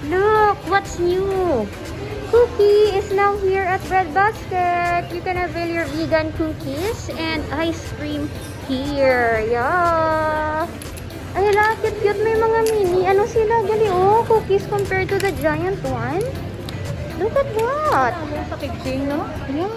Look, what's new? Kuki is now here at Bread Basket. You can avail your vegan cookies and ice cream here. Yeah. Ay, hala, cute-cute. May mga mini. Ano sila? Gali, oh, cookies compared to the giant one. Look at that. Sa picture, no? Yeah.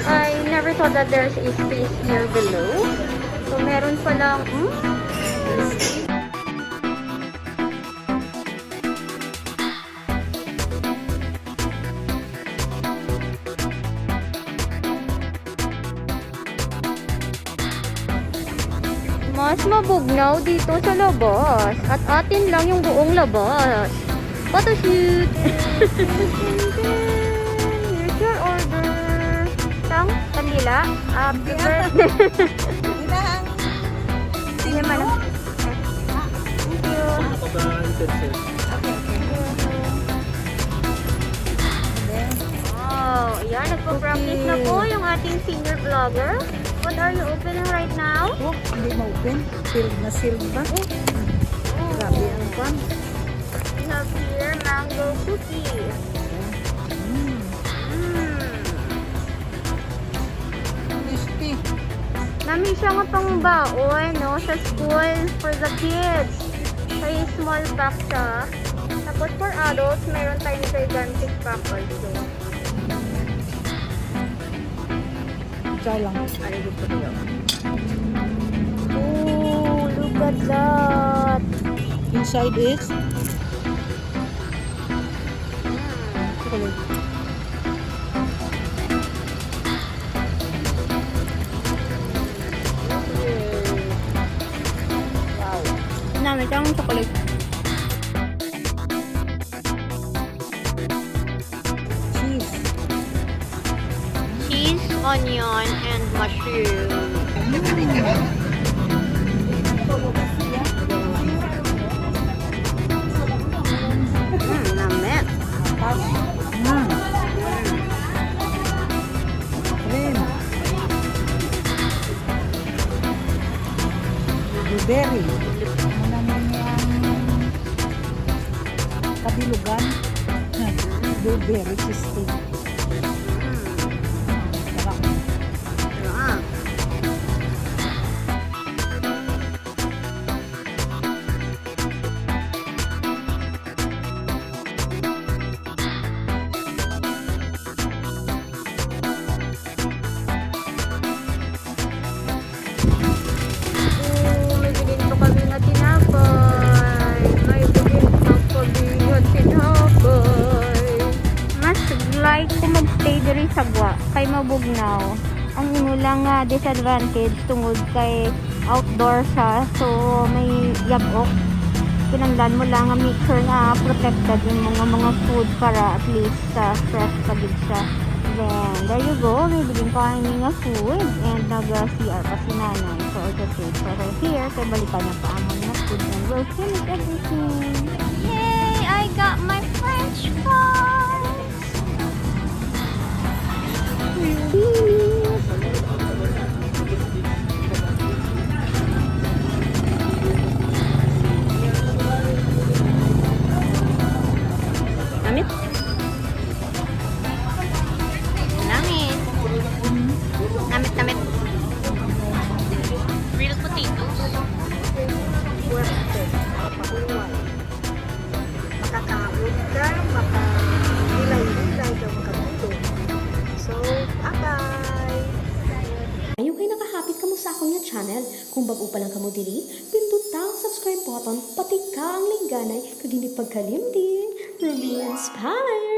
I never thought that there's a space here below. So, meron palang, mas mabugnaw dito sa labas. At atin lang yung buong labas. Photoshoot! Here's your order. Tang, kandila. Happy birthday. Hindi naman. Thank you. Oh, ayan. Nagpo-practice na po yung ating senior vlogger. What are you opening right now? Oh, hindi ma-open. Sealed na sealed ba? Grabe ang pan. We have here mango cookies. Crispy. Nami siya nga pang baon, no? Sa school for the kids. Kaya small pack siya. Tapos for adults, meron tayong gigantic pack also. Try lang. Ay, gusto ko yun. Oh, look at that. Inside is chocolate. Wow. Nami siyang chocolate. Cheese. Cheese, onion, and mushroom. Nami. Cream. Blueberry. Ano naman yung kabilugan? Blueberry cheesecake. Sarap. Ah. May bilhin pa kami na tinapay. May bilhin pa kami na tinapay. Mas like kung magstay diri sa gwa kay mabugnaw. Ang imo lang nga disadvantage tungod kay outdoor siya, so may yabok. Kinanglan mo lang nga mixer na protected yung mga food para at least fresh pa gid siya. Then, there you go. May bilhin pa kami nga food and nag-CR pa si nanay for the food. So, here, kay balikan na pa amon na food and we'll finish everything. Yay! I got my french fries! Namit? Namit. Namit. Real potatoes. Makakaabot ka, makahilay-hilay ka, makatulog. So, bye-bye! Ayaw kayo nakahapit ka mo sa akong yung channel. Kung bago pa lang ka mo diri, pindot ang subscribe button, pati ka ang lingganay, kag hindi pagkalimdin. Rubeinspired!